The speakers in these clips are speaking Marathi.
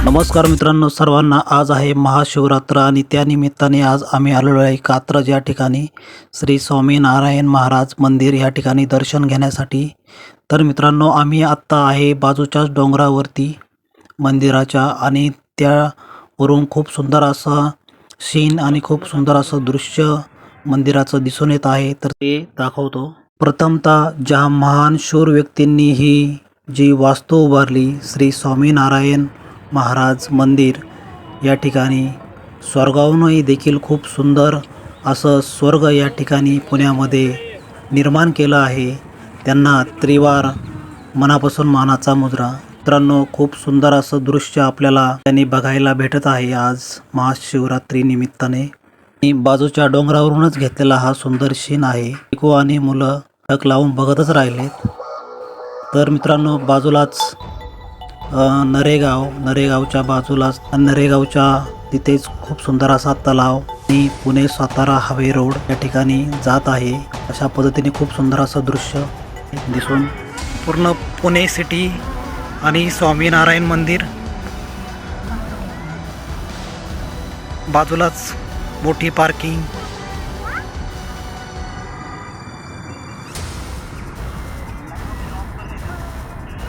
नमस्कार मित्रांनो, सर्वांना आज आहे महाशिवरात्र आणि त्यानिमित्ताने आज आम्ही आलेलो आहे कात्रज या ठिकाणी श्री स्वामीनारायण महाराज मंदिर या ठिकाणी दर्शन घेण्यासाठी। तर मित्रांनो, आम्ही आत्ता आहे बाजूच्याच डोंगरावरती मंदिराच्या आणि त्यावरून खूप सुंदर असा सीन आणि खूप सुंदर असं दृश्य मंदिराचं दिसून येत आहे, तर ते दाखवतो। प्रथमतः ज्या महान शूर व्यक्तींनी ही जी वास्तू उभारली श्री स्वामीनारायण महाराज मंदिर या ठिकाणी, स्वर्गाहूनही देखील खूप सुंदर असं स्वर्ग या ठिकाणी पुण्यामध्ये निर्माण केलं आहे। त्यांना त्रिवार मनापासून मानाचा मुजरा। मित्रांनो, खूप सुंदर असं दृश्य आपल्याला त्यांनी बघायला भेटत आहे आज महाशिवरात्री निमित्ताने। आणि बाजूच्या डोंगरावरूनच घेतलेला हा सुंदर सीन आहे। इको आणि मुलं टक लावून बघतच राहिलेत। तर मित्रांनो, बाजूलाच नरेगावच्या बाजूलाच नरेगावच्या तिथेच खूप सुंदर असा तलाव आणि पुणे सातारा हायवे रोड या ठिकाणी जात आहे। अशा पद्धतीने खूप सुंदर असं दृश्य दिसून पूर्ण पुणे सिटी आणि स्वामीनारायण मंदिर बाजूलाच मोठी पार्किंग।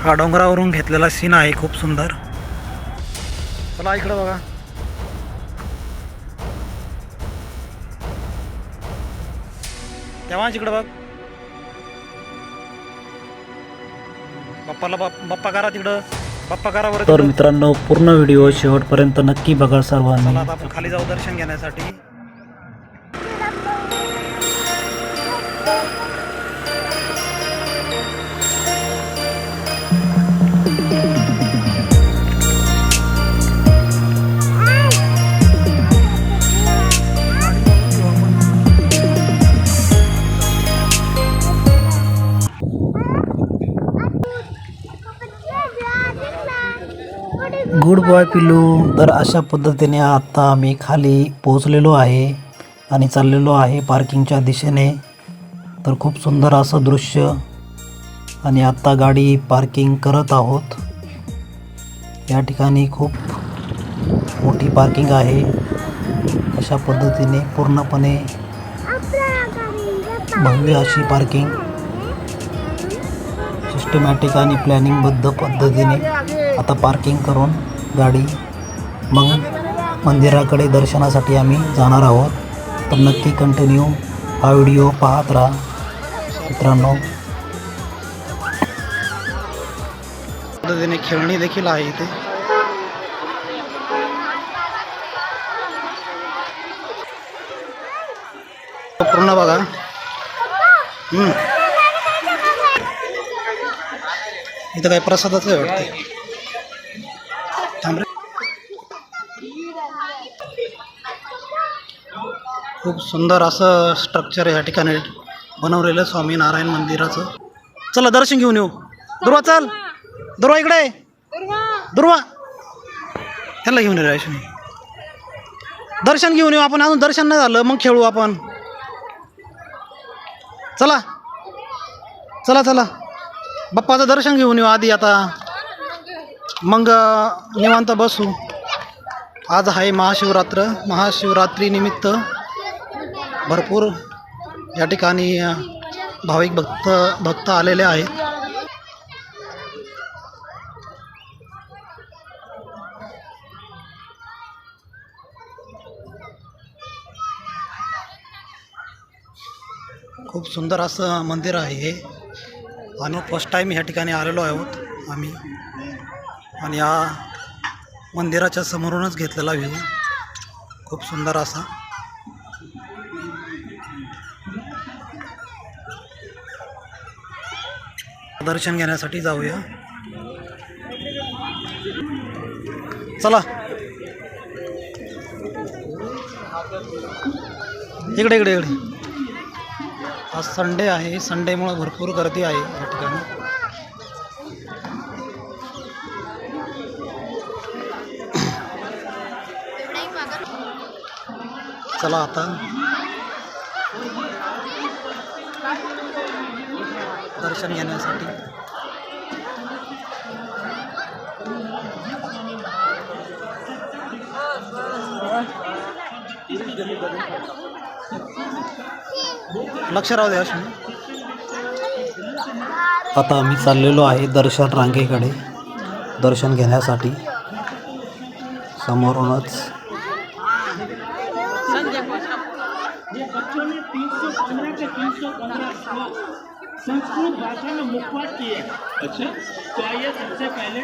हा डोंगरावरून घेतलेला सीन आहे खूप सुंदर। चला इकडे बघा, तेव्हा इकडे बघ, बाप्पा करा तिकडं, बाप्पा करा बरं। तर मित्रांनो, पूर्ण व्हिडिओ शेवटपर्यंत नक्की बघा सर्वांनी। आता आपण खाली जाऊ दर्शन घेण्यासाठी। गुड बॉय पिल्लू। तर अशा पद्धतीने आता आम्ही खाली पोहोचलेलो आहे आणि चाललेलो आहे पार्किंगच्या दिशेने। तर खूप सुंदर असं दृश्य आणि आता गाडी पार्किंग करत आहोत। या ठिकाणी खूप मोठी पार्किंग आहे। अशा पद्धतीने पूर्णपणे भव्य अशी पार्किंग सिस्टमॅटिक आणि प्लॅनिंगबद्ध पद्धतीने आता पार्किंग करून गाडी मग मंदिराकडे दर्शनासाठी आम्ही जाणार आहोत। तर नक्की कंटिन्यू हा व्हिडिओ पाहत राहा मित्रांनो। पद्धतीने खेळणी देखील आहे इथे। पूर्ण बघा। इथं काय प्रसादाचं आहे वाटतं। खूप सुंदर असं स्ट्रक्चर या ठिकाणी बनवलेलं स्वामीनारायण मंदिराचं। चला दर्शन घेऊन येऊ। दुर्वा चल, दुर्वा इकडे, दुर्वा त्यांना घेऊन येऊ। रायशनी दर्शन घेऊन येऊ आपण, अजून दर्शन नाही झालं, मग खेळू आपण। चला चला चला, बाप्पाचं दर्शन घेऊन येऊ आधी, आता मग निवांत बसू। आज आहे महाशिवरात्र। महाशिवरात्री निमित्त भरपूर या ठिकाणी भाविक भक्त आलेले आहेत। खूप सुंदर असं मंदिर आहे हे आणि फर्स्ट टाईम ह्या ठिकाणी आलेलो आहोत आम्ही। आणि या मंदिराच्या समोरूनच घेतलेला व्ह्यू खूप सुंदर असा। दर्शन घेण्यासाठी जाऊया, चला। इकडे इकडे इकडे। आज संडे आहे, संडेमुळे भरपूर गर्दी आहे या ठिकाणी। चला आता दर्शन घेण्यासाठी लक्ष राहू द्या. आता आम्ही चाललेलो आहे दर्शन रांगेकडे दर्शन घेण्यासाठी. समोरूनच बच्चों ने 315 के 315 श्लोक संस्कृत भाषा में मुखपाठ किए. अच्छा, तो आइए सबसे पहले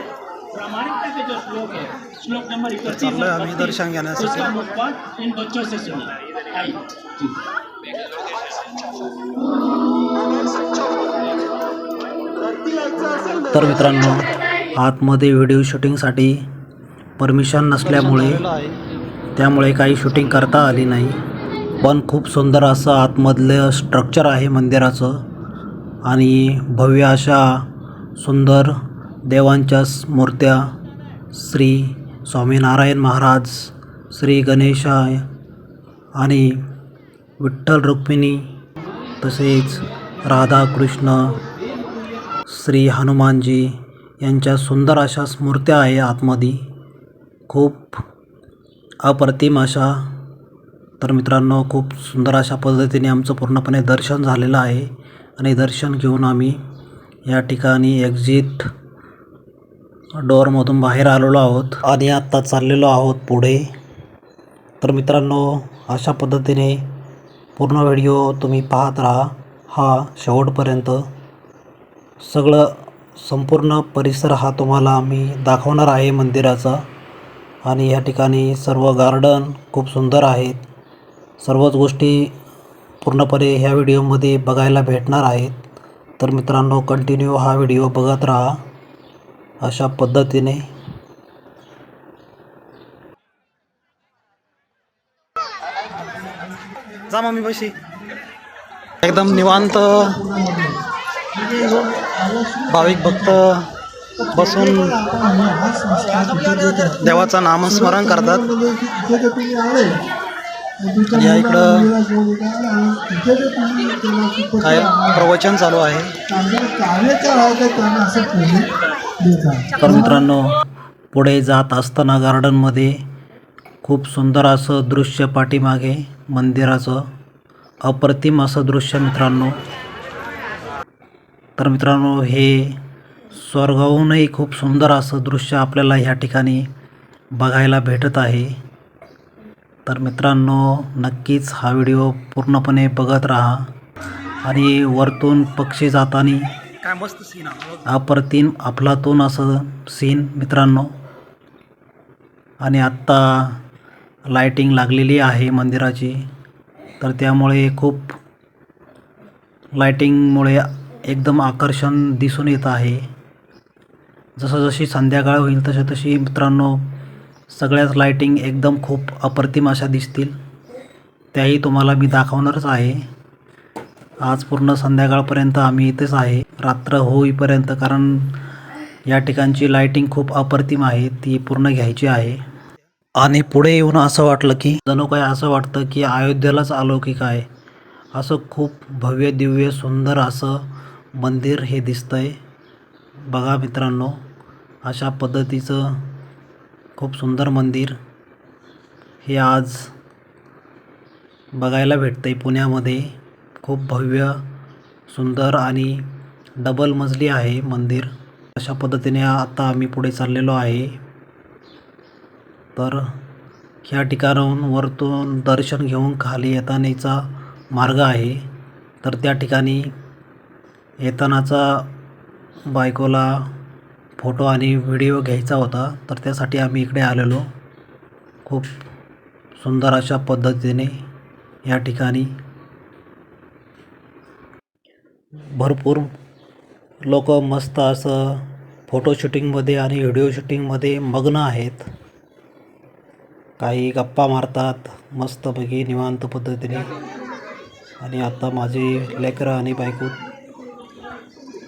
प्रामाणिकता के जो श्लोक है, श्लोक नंबर 31 आम्ही दर्शन घेण्यासाठी. उसका मुखपाठ इन बच्चों से सुनिए. आइए. तर मित्रांनो, आतमध्ये व्हिडिओ शूटिंगसाठी परमिशन नसल्यामुळे त्यामुळे काही शूटिंग करता आली नाही. पण खूप सुंदर असं आतमधलं स्ट्रक्चर आहे मंदिराचं आणि भव्य अशा सुंदर देवांच्या मूर्त्या, श्री स्वामीनारायण महाराज, श्री गणेशाय आणि विठ्ठल रुक्मिणी, तसेच राधाकृष्ण, श्री हनुमानजी यांच्या सुंदर अशा मूर्त्या आहे आतमध्ये. खूप अप्रतिम अशा. तर मित्रांनो, खूप सुंदर अशा पद्धतीने आमचं पूर्णपणे दर्शन झालेलं आहे आणि दर्शन घेऊन आम्ही या ठिकाणी एक्झिट डोअरमधून बाहेर आलेलो आहोत आणि आत्ता चाललेलो आहोत पुढे. तर मित्रांनो, अशा पद्धतीने पूर्ण व्हिडिओ तुम्ही पाहत राहा हा शेवटपर्यंत. सगळं संपूर्ण परिसर हा तुम्हाला मी दाखवणार आहे मंदिराचा. आणि या ठिकाणी सर्व गार्डन खूप सुंदर आहेत. सर्वच गोष्टी पूर्णपणे ह्या व्हिडिओमध्ये बघायला भेटणार आहेत. तर मित्रांनो, कंटिन्यू हा व्हिडिओ बघत राहा अशा पद्धतीने. जा मम्मी बशी. एकदम निवांत भाविक भक्त बसून देवाचं नामस्मरण करतात. या इकडं काय प्रवचन चालू आहे. तर मित्रांनो, पुढे जात असताना गार्डनमध्ये खूप सुंदर असं दृश्य पाठीमागे मंदिराचं, अप्रतिम असं दृश्य मित्रांनो. तर मित्रांनो, हे स्वर्गाहूनही खूप सुंदर असं दृश्य आपल्याला ह्या ठिकाणी बघायला भेटत आहे. तर मित्रांनो, नक्कीच हा व्हिडिओ पूर्णपणे बघत राहा. आणि वरतून पक्षी जाताना काय मस्त सीन, अप्रतिम अफलातून असं सीन मित्रांनो. आणि आत्ता लाईटिंग लागलेली आहे मंदिराची, तर त्यामुळे खूप लाईटिंगमुळे एकदम आकर्षण दिसून येत आहे. जशी संध्याकाळ होईल तशी मित्रांनो सगळ्याच लाईटिंग एकदम खूप अप्रतिम अशा दिसतील. त्याही तुम्हाला मी दाखवणारच आहे. आज पूर्ण संध्याकाळपर्यंत आम्ही इथेच आहे, रात्र होईपर्यंत, कारण या ठिकाणची लाईटिंग खूप अप्रतिम आहे, ती पूर्ण घ्यायची आहे. आणि पुढे येऊन असं वाटलं की जणू काय असं वाटतं की अयोध्येलाच आलो की काय. असं खूप भव्य दिव्य सुंदर असं मंदिर हे दिसतंय. बघा मित्रांनो, अशा पद्धतीचं खूप सुंदर मंदिर हे आज बघायला भेटतं आहे पुण्यामध्ये. खूप भव्य सुंदर आणि डबल मजली आहे मंदिर. अशा पद्धतीने आता आम्ही पुढे चाललेलो आहे. तर ह्या ठिकाणाहून वरतून दर्शन घेऊन खाली येतानाचा मार्ग आहे. तर त्या ठिकाणी येतानाचा बायकोला फोटो आणि व्हिडिओ घ्यायचा होता, तर त्यासाठी आम्ही इकडे आलेलो. खूप सुंदर अशा पद्धतीने या ठिकाणी भरपूर लोक मस्त असं फोटो शूटिंगमध्ये आणि व्हिडिओ शूटिंगमध्ये मग्न आहेत. काही गप्पा मारतात मस्तपैकी निवांत पद्धतीने. आणि आता माझी लेकरं आणि बायको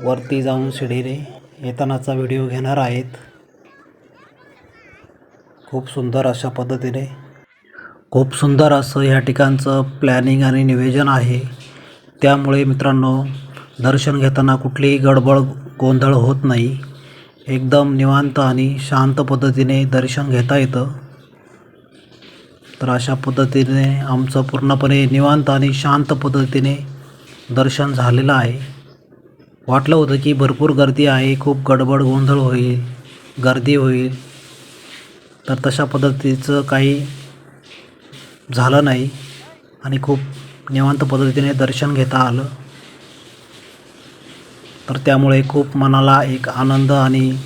वरती जाऊन शिडीने येतानाचा व्हिडिओ घेणार आहेत. खूप सुंदर अशा पद्धतीने, खूप सुंदर असं या ठिकाणचं प्लॅनिंग आणि नियोजन आहे. त्यामुळे मित्रांनो, दर्शन घेताना कुठलीही गडबड गोंधळ होत नाही. एकदम निवांत आणि शांत पद्धतीने दर्शन घेता येतं. तर अशा पद्धतीने आमचं पूर्णपणे निवांत आणि शांत पद्धतीने दर्शन झालेलं आहे. वाटलं होतं की भरपूर गर्दी आहे, खूप गडबड गोंधळ होईल, गर्दी होईल, तर तशा पद्धतीचं काही झालं नाही आणि खूप निवांत पद्धतीने दर्शन घेता आलं. तर त्यामुळे खूप मनाला एक आनंद आणि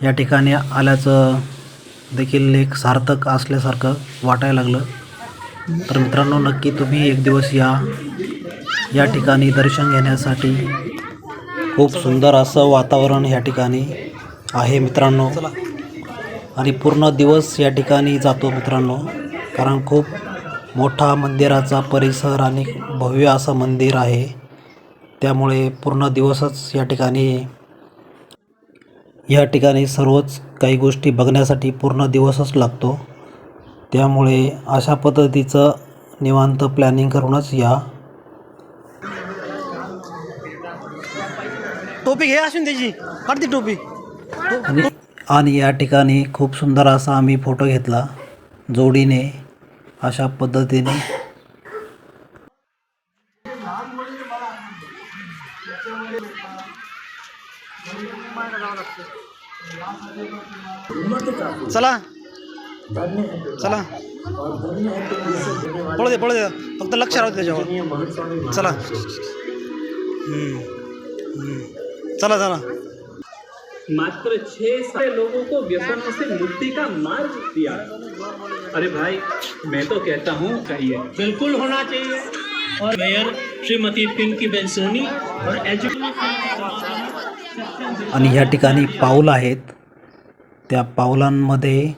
या ठिकाणी आल्याचं देखील एक सार्थक असल्यासारखं वाटायला लागलं. तर मित्रांनो, नक्की तुम्ही एक दिवस या ठिकाणी दर्शन घेण्यासाठी. खूप सुंदर असं वातावरण या ठिकाणी आहे मित्रांनो, आणि पूर्ण दिवस या ठिकाणी जातो मित्रांनो, कारण खूप मोठा मंदिराचा परिसर आणि भव्य असं मंदिर आहे. त्यामुळे पूर्ण दिवसच या ठिकाणी सर्वच काही गोष्टी बघण्यासाठी पूर्ण दिवसच लागतो. त्यामुळे अशा पद्धतीचं निवांत प्लॅनिंग करूनच या. टोपी घे असून त्याची काढ ती टोपी. आणि या ठिकाणी खूप सुंदर असा आम्ही फोटो घेतला जोडीने अशा पद्धतीने. चला चला, पळू दे फक्त लक्ष राहू दे त्याच्यावर. चला चला चला. मात्र 6 लोगों को व्यसनों से मुक्ति का मार्ग दिया. अरे भाई, मैं तो कहता हूँ चाहिए, बिल्कुल होना चाहिए. और मेयर श्रीमती पिंकी बेन सोनी और आणि या ठिकाणी पाऊल आहेत. त्या पाऊलांमध्ये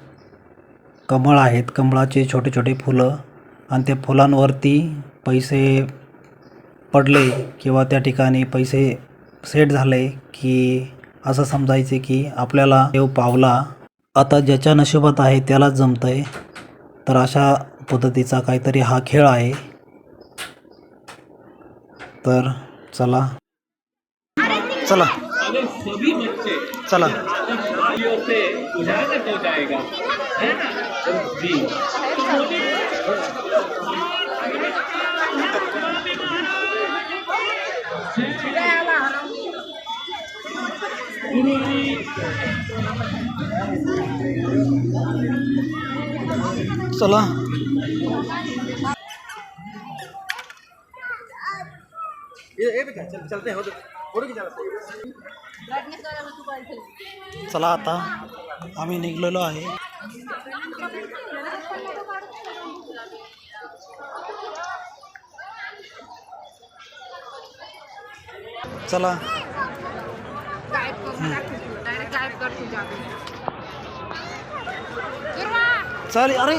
कमळ आहेत, कमळाचे छोटे छोटे फुलं, आणि त्या फुलांवरती पैसे पडले किंवा त्या ठिकाणी पैसे सेट झाले की असं समजायचे की आपल्याला देव पावला. आता ज्याच्या नशिबात आहे त्यालाच जमतंय. तर अशा पद्धतीचा काहीतरी हा खेळ आहे. तर चला चला अगर सभी बच्चे चला. तालियों से उजागर हो जाएगा, है ना जी. तो बोलिए, चला चला. आता आम्ही निघलेलो आहे. चला चल. अरे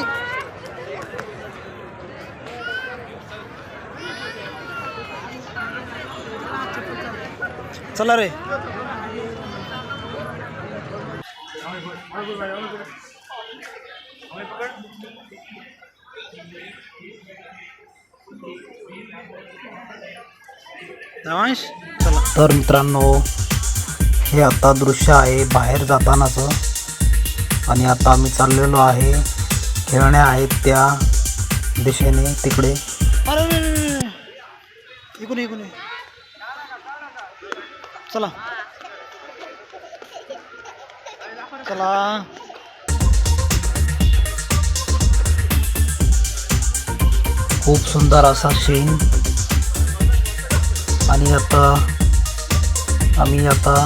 चला रे. देवांश चला. तर मित्रांनो, हे आता दृश्य आहे बाहेर जातानाचं, आणि आता आम्ही चाललेलो आहे. खेळण्या आहेत त्या दिशेने तिकडे. अरे इकडून इकडून चला चला. खूप सुंदर असा सीन. आणि आम्ही आता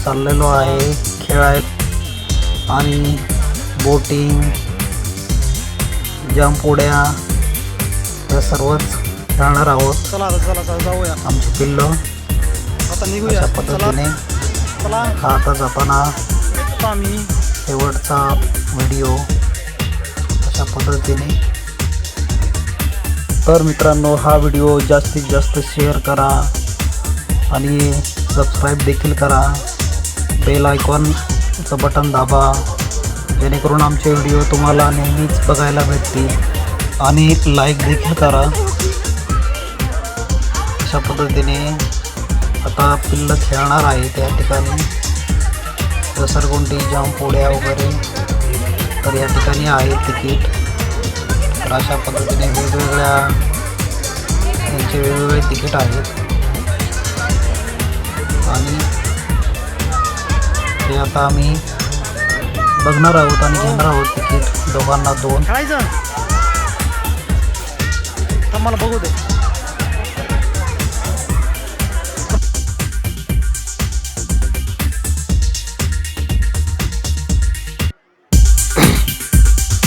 चाललेलो आहे खेळायत आणि बोटिंग, जंप उड्या या सर्वच खेळणार आहोत. चला चला जाऊया. आमची पिल्लं आता निघूया. अशा पद्धतीने. चला हा आता जाताना आम्ही शेवटचा व्हिडिओ अशा पद्धतीने. तर मित्रांनो, हा व्हिडिओ जास्तीत जास्त शेअर करा आणि सबस्क्राईब देखील करा. बेल आयकॉनचं बटन दाबा, जेणेकरून आमचे व्हिडिओ तुम्हाला नेहमीच बघायला भेटतील. आणि लाईक देखील करा. अशा पद्धतीने आता पिल्लं खेळणार आहे त्या ठिकाणी. घसरगुंडी, जंप उड्या वगैरे तर या ठिकाणी आहे तिकीट. तर अशा पद्धतीने वेगवेगळ्या त्यांचे वेगवेगळे तिकीट आहेत आणि ते आता आम्ही बघणार आहोत आणि घेणार आहोत तिकीट दोघांना 2. खेळायचं तर मला बघू दे.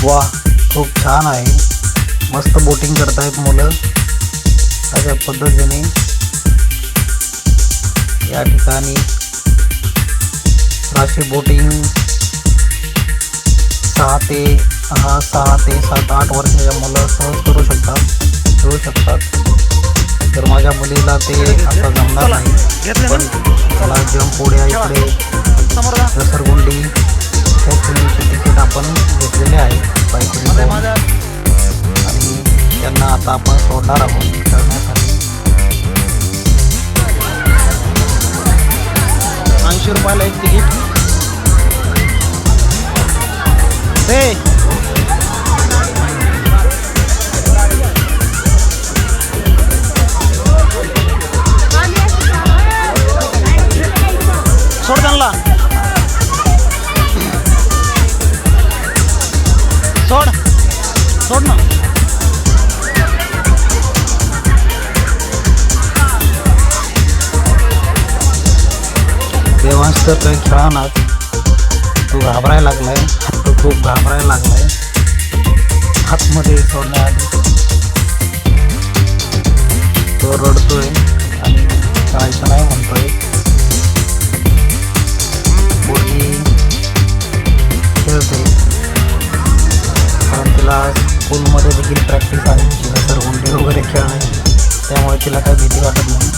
वा, खूप छान आहे. मस्त बोटिंग करतायत मुलं. अशा पद्धतीने या ठिकाणी राशी बोटिंग 6 ते 7-8 वर्षाच्या मुलं सहज करू शकतात. तर माझ्या मुलीला ते आता जमणार नाही, पण त्याला जंप उड्या इकडे घसरगुंडी खेळण्याचे तिकीट आपण घेतलेले आहे पायथ्याशी जाऊन. आणि त्यांना आता आपण सोडणार आहोत खेळण्यासाठी. 80 रुपयाला एक तिकीट. सोड त्यांना, सोड ना. देवांश तर काही खेळानाच, तो घाबरायला लागलाय. तो खूप घाबरायला लागलाय आतमध्ये सोडण्याआधी. तो रडतोय आणि खेळायचं नाही म्हणतोय. पोरगी खेळते कारण तिला स्कूलमध्ये देखील प्रॅक्टिस आहे घसरगुंडी वगैरे खेळणे, त्यामुळे तिला काही भीती वाटत नाही.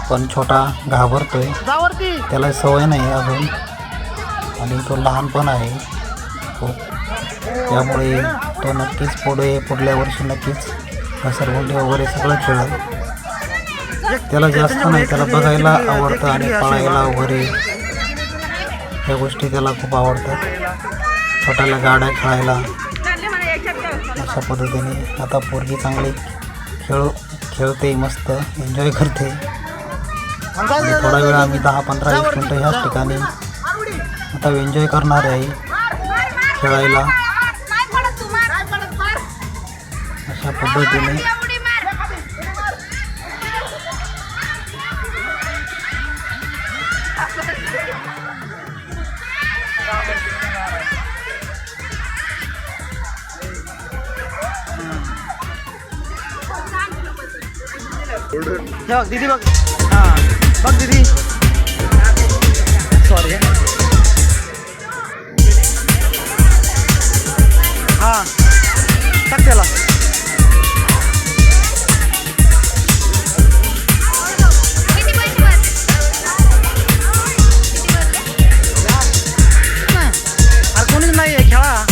पण छोटा घाबरतोय, जावरती त्याला सवय नाही अजून आणि तो लहान पण आहे खूप. त्यामुळे तो नक्कीच पुढल्या वर्षी नक्कीच घसरगुंडी वगैरे सगळं खेळेल. त्याला जास्त नाही, त्याला बघायला आवडतं आणि पळायला वगैरे ह्या गोष्टी त्याला खूप आवडतात. छोट्याला गाड्या खेळायला. अशा पद्धतीने आता पोरगी चांगली खेळते, मस्त एन्जॉय करते. आणि थोडा वेळ आम्ही 10-15-20 मिनटं ह्याच ठिकाणी आता एन्जॉय करणार आहे खेळायला. अशा पद्धतीने हे बघ दीदी, बघ. हां बघ दीदी, सॉरी. हां टाक त्याला. अरे कोणीच नाही आहे, खेळा.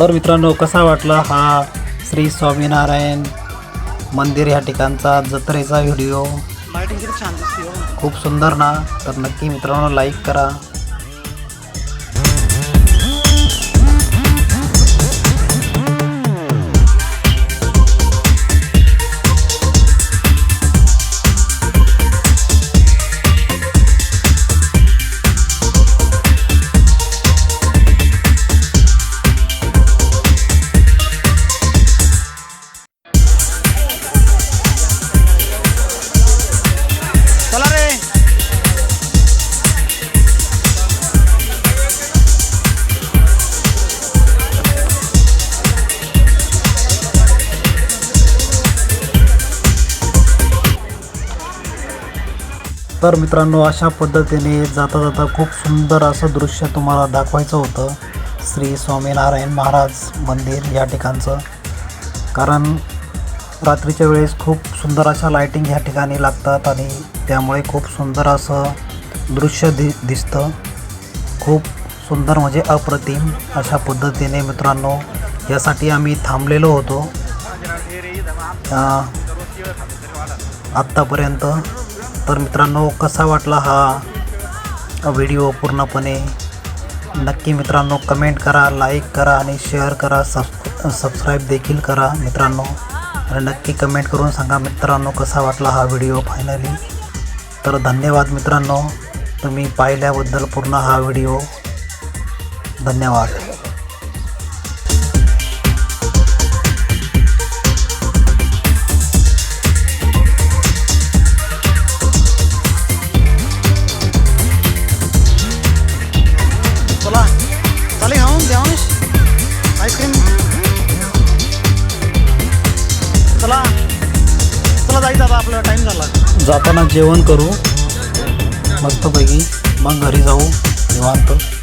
तर मित्रांनो, कसा वाटला हा श्री स्वामीनारायण मंदिर या ठिकाणचा जत्रेचा व्हिडिओ? लाइटिंग किती छान दिसते हो. खूप सुंदर ना? तर नक्की मित्रांनो लाईक करा. चला रे. तर मित्रांनो, अशा पद्धतीने जाता जाता खूप सुंदर असं दृश्य तुम्हाला दाखवायचं होतं श्री स्वामीनारायण महाराज मंदिर या ठिकाणचं. कारण रात्रीच्या वेळेस खूप सुंदर अशा लाईटिंग ह्या ठिकाणी लागतात आणि त्यामुळे खूप सुंदर असं दृश्य दिसतं. खूप सुंदर म्हणजे अप्रतिम अशा पद्धतीने मित्रांनो यासाठी आम्ही थांबलेलो होतो आत्तापर्यंत. तर मित्रांनो, कसा वाटला हा व्हिडिओ पूर्णपणे? नक्की मित्रांनो कमेंट करा, लाईक करा आणि शेअर करा, सबस्क्राईब देखील करा मित्रांनो. आणि नक्की कमेंट करून सांगा मित्रांनो कसा वाटला हा व्हिडिओ फायनली. तर धन्यवाद मित्रांनो, तुम्ही पाहिल्याबद्दल पूर्ण हा व्हिडिओ. धन्यवाद. चला चालेल खाऊन देवांश आईस्क्रीम. चला चला जायचं आता, आपला टाईम झाला. जाताना जेवण करू मस्तपैकी, मग घरी जाऊ निवांत.